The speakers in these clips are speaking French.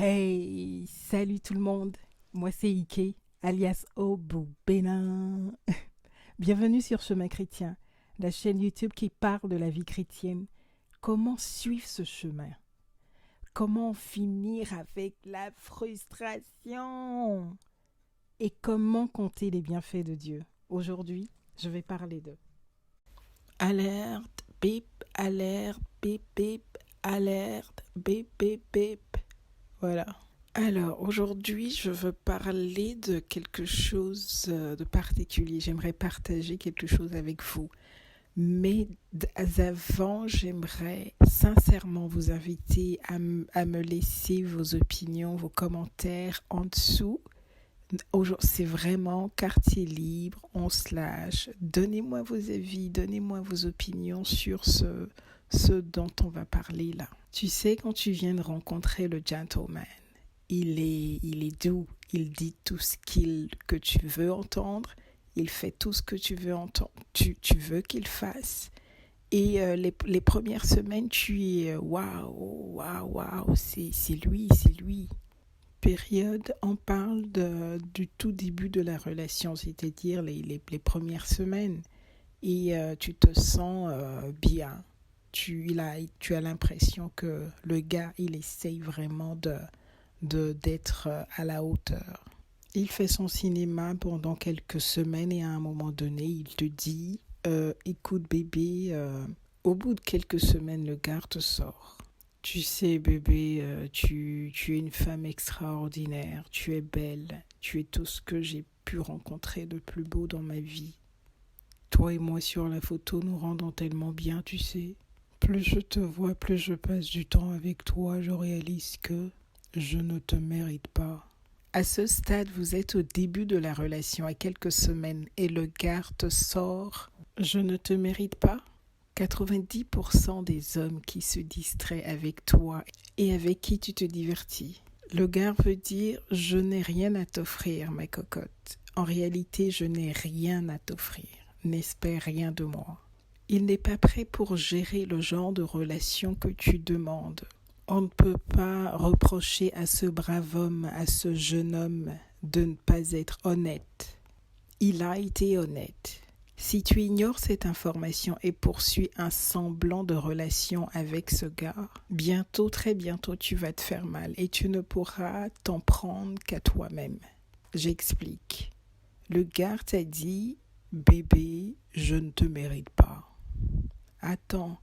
Hey, salut tout le monde. Moi c'est Ike, alias Obou Bénin. Bienvenue sur Chemin Chrétien, la chaîne YouTube qui parle de la vie chrétienne. Comment suivre ce chemin? Comment en finir avec la frustration? Et comment compter les bienfaits de Dieu? Aujourd'hui, je vais parler de alerte, bip, bip, alerte, bip, bip, bip. Voilà. Alors, aujourd'hui, je veux parler de quelque chose de particulier. J'aimerais partager quelque chose avec vous. Mais avant, j'aimerais sincèrement vous inviter à me laisser vos opinions, vos commentaires en dessous. C'est vraiment quartier libre, on se lâche. Donnez-moi vos avis, donnez-moi vos opinions sur ce dont on va parler là. Tu sais, quand tu viens de rencontrer le gentleman, il est doux, il dit tout ce que tu veux entendre, il fait tout ce que tu veux entendre, tu veux qu'il fasse. Et les premières semaines, tu es waouh, c'est lui. Période, on parle du tout début de la relation, c'est-à-dire les premières semaines. Et tu te sens bien. Tu as l'impression que le gars, il essaye vraiment d'être à la hauteur. Il fait son cinéma pendant quelques semaines et à un moment donné, il te dit écoute bébé, au bout de quelques semaines, le gars te sort. Tu sais bébé, tu es une femme extraordinaire, tu es belle, tu es tout ce que j'ai pu rencontrer de plus beau dans ma vie. Toi et moi sur la photo nous rendons tellement bien, tu sais. Plus je te vois, plus je passe du temps avec toi, je réalise que je ne te mérite pas. À ce stade, vous êtes au début de la relation, à quelques semaines, et le gars te sort « Je ne te mérite pas ». 90% des hommes qui se distraient avec toi et avec qui tu te divertis. Le gars veut dire « Je n'ai rien à t'offrir, ma cocotte ». En réalité, je n'ai rien à t'offrir. N'espère rien de moi. Il n'est pas prêt pour gérer le genre de relation que tu demandes. On ne peut pas reprocher à ce brave homme, à ce jeune homme, de ne pas être honnête. Il a été honnête. Si tu ignores cette information et poursuis un semblant de relation avec ce gars, bientôt, très bientôt, tu vas te faire mal et tu ne pourras t'en prendre qu'à toi-même. J'explique. Le gars t'a dit « Bébé, je ne te mérite pas ». Attends,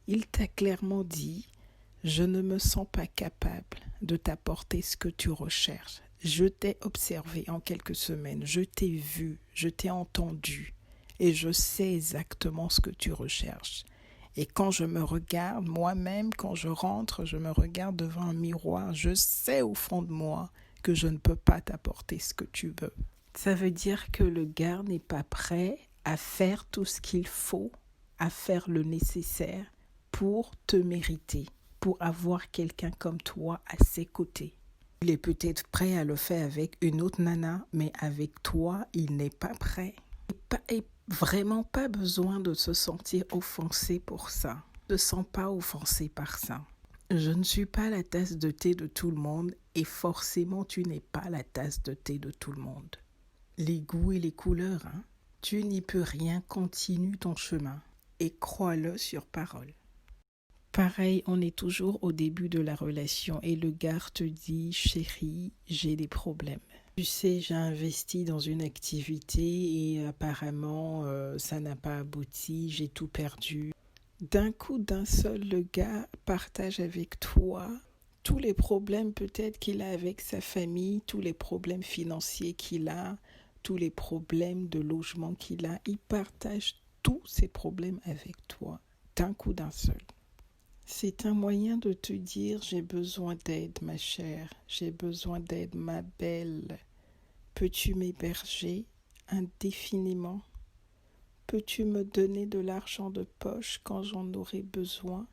il t'a clairement dit « Je ne me sens pas capable de t'apporter ce que tu recherches. Je t'ai observé en quelques semaines, je t'ai vu, je t'ai entendu et je sais exactement ce que tu recherches. Et quand je me regarde, moi-même, quand je rentre, je me regarde devant un miroir, je sais au fond de moi que je ne peux pas t'apporter ce que tu veux. » Ça veut dire que le gars n'est pas prêt à faire tout ce qu'il faut, à faire le nécessaire pour te mériter, pour avoir quelqu'un comme toi à ses côtés. Il est peut-être prêt à le faire avec une autre nana, mais avec toi, il n'est pas prêt. Et vraiment pas besoin de se sentir offensé pour ça. Ne te sens pas offensé par ça. Je ne suis pas la tasse de thé de tout le monde et forcément tu n'es pas la tasse de thé de tout le monde. Les goûts et les couleurs, hein. Tu n'y peux rien, continue ton chemin et crois-le sur parole. Pareil, on est toujours au début de la relation et le gars te dit « Chérie, j'ai des problèmes. Tu sais, j'ai investi dans une activité et apparemment ça n'a pas abouti, j'ai tout perdu. » D'un coup, d'un seul, le gars partage avec toi tous les problèmes peut-être qu'il a avec sa famille, tous les problèmes financiers qu'il a, tous les problèmes de logement qu'il a. Il partage tous ces problèmes avec toi, d'un coup, d'un seul. C'est un moyen de te dire « J'ai besoin d'aide, ma chère, j'ai besoin d'aide, ma belle. Peux-tu m'héberger indéfiniment? Peux-tu me donner de l'argent de poche quand j'en aurai besoin?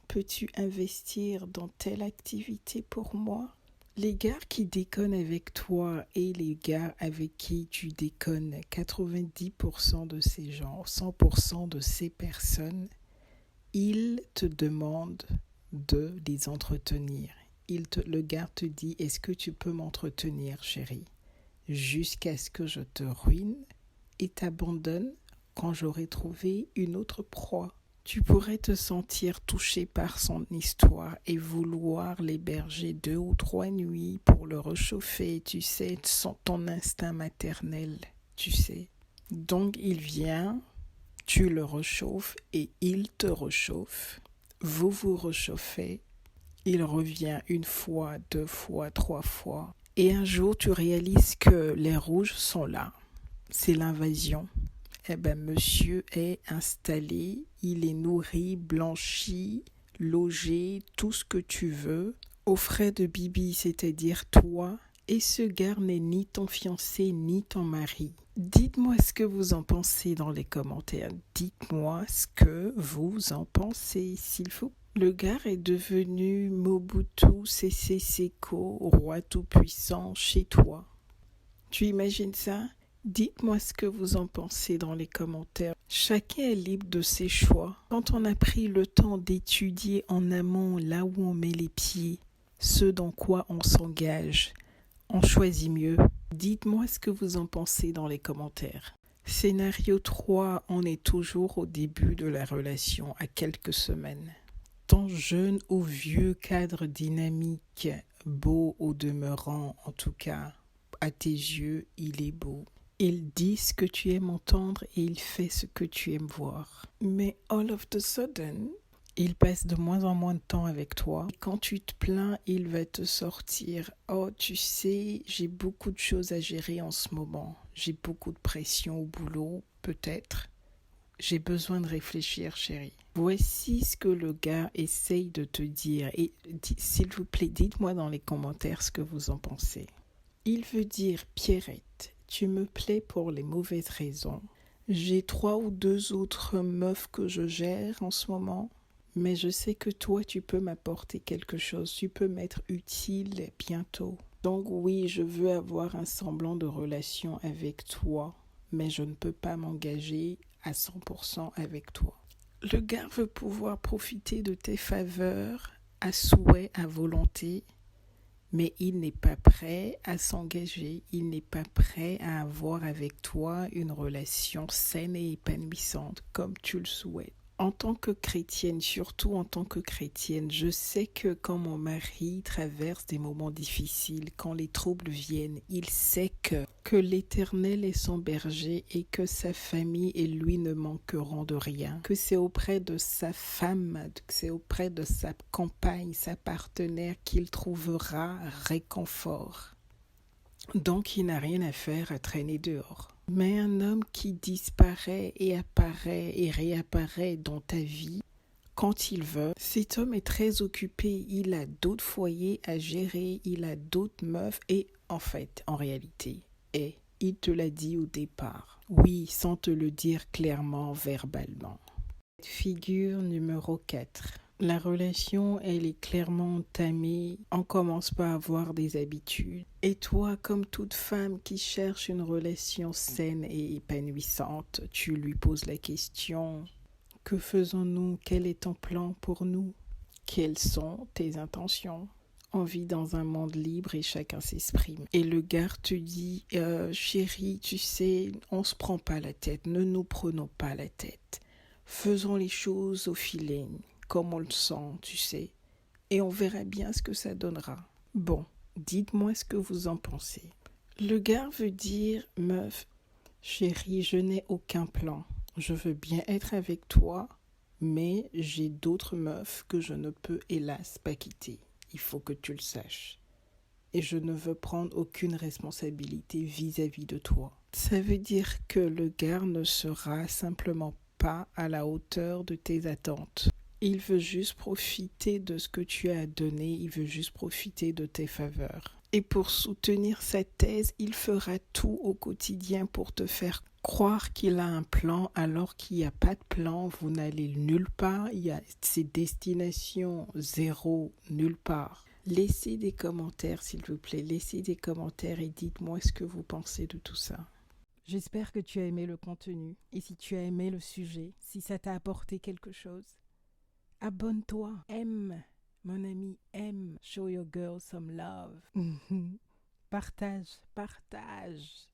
Peux-tu investir dans telle activité pour moi? » Les gars qui déconnent avec toi et les gars avec qui tu déconnes, 90% de ces gens, 100% de ces personnes, ils te demandent de les entretenir. le gars te dit « Est-ce que tu peux m'entretenir, chérie, jusqu'à ce que je te ruine et t'abandonne quand j'aurai trouvé une autre proie ?» Tu pourrais te sentir touché par son histoire et vouloir l'héberger 2 ou 3 nuits pour le réchauffer, tu sais, ton instinct maternel, tu sais. Donc il vient, tu le réchauffes et il te réchauffe. Vous vous réchauffez, il revient 1 fois, 2 fois, 3 fois. Et un jour, tu réalises que les rouges sont là. C'est l'invasion. Eh bien, monsieur est installé, il est nourri, blanchi, logé, tout ce que tu veux, aux frais de Bibi, c'est-à-dire toi, et ce gars n'est ni ton fiancé ni ton mari. Dites-moi ce que vous en pensez dans les commentaires. Dites-moi ce que vous en pensez, s'il faut. Le gars est devenu Mobutu Sese Seko, roi tout-puissant chez toi. Tu imagines ça? Dites-moi ce que vous en pensez dans les commentaires. Chacun est libre de ses choix. Quand on a pris le temps d'étudier en amont là où on met les pieds, ce dans quoi on s'engage, on choisit mieux. Dites-moi ce que vous en pensez dans les commentaires. Scénario 3, on est toujours au début de la relation, à quelques semaines. Tant jeune ou vieux cadre dynamique, beau au demeurant en tout cas, à tes yeux, il est beau. Il dit ce que tu aimes entendre et il fait ce que tu aimes voir. Mais all of a sudden, il passe de moins en moins de temps avec toi. Quand tu te plains, il va te sortir « Oh, tu sais, j'ai beaucoup de choses à gérer en ce moment. J'ai beaucoup de pression au boulot, peut-être. J'ai besoin de réfléchir, chérie. » Voici ce que le gars essaye de te dire. Et s'il vous plaît, dites-moi dans les commentaires ce que vous en pensez. Il veut dire « Pierrette, tu me plais pour les mauvaises raisons. J'ai 3 ou 2 autres meufs que je gère en ce moment, mais je sais que toi, tu peux m'apporter quelque chose. Tu peux m'être utile bientôt. Donc oui, je veux avoir un semblant de relation avec toi, mais je ne peux pas m'engager à 100% avec toi. » Le gars veut pouvoir profiter de tes faveurs à souhait, à volonté, mais il n'est pas prêt à s'engager, il n'est pas prêt à avoir avec toi une relation saine et épanouissante comme tu le souhaites. En tant que chrétienne, surtout en tant que chrétienne, je sais que quand mon mari traverse des moments difficiles, quand les troubles viennent, il sait que l'Éternel est son berger et que sa famille et lui ne manqueront de rien, que c'est auprès de sa femme, que c'est auprès de sa compagne, sa partenaire qu'il trouvera réconfort. Donc il n'a rien à faire à traîner dehors. Mais un homme qui disparaît et apparaît et réapparaît dans ta vie quand il veut, cet homme est très occupé, il a d'autres foyers à gérer, il a d'autres meufs et en fait, en réalité, il te l'a dit au départ. Oui, sans te le dire clairement, verbalement. Figure numéro 4. La relation, elle est clairement entamée, on commence par avoir des habitudes. Et toi, comme toute femme qui cherche une relation saine et épanouissante, tu lui poses la question « Que faisons-nous? Quel est ton plan pour nous? Quelles sont tes intentions ?» On vit dans un monde libre et chacun s'exprime. Et le gars te dit « Chérie, tu sais, on se prend pas la tête, ne nous prenons pas la tête. Faisons les choses au feeling. » Comme on le sent, tu sais, et on verra bien ce que ça donnera. Bon, dites-moi ce que vous en pensez. Le gars veut dire, meuf, chérie, je n'ai aucun plan. Je veux bien être avec toi, mais j'ai d'autres meufs que je ne peux hélas pas quitter. Il faut que tu le saches. Et je ne veux prendre aucune responsabilité vis-à-vis de toi. Ça veut dire que le gars ne sera simplement pas à la hauteur de tes attentes. Il veut juste profiter de ce que tu as donné, il veut juste profiter de tes faveurs. Et pour soutenir sa thèse, il fera tout au quotidien pour te faire croire qu'il a un plan alors qu'il n'y a pas de plan, vous n'allez nulle part, il y a ces destinations zéro nulle part. Laissez des commentaires s'il vous plaît, laissez des commentaires et dites-moi ce que vous pensez de tout ça. J'espère que tu as aimé le contenu et si tu as aimé le sujet, si ça t'a apporté quelque chose. Abonne-toi, aime, Mon ami, aime, show your girl some love. Partage, partage.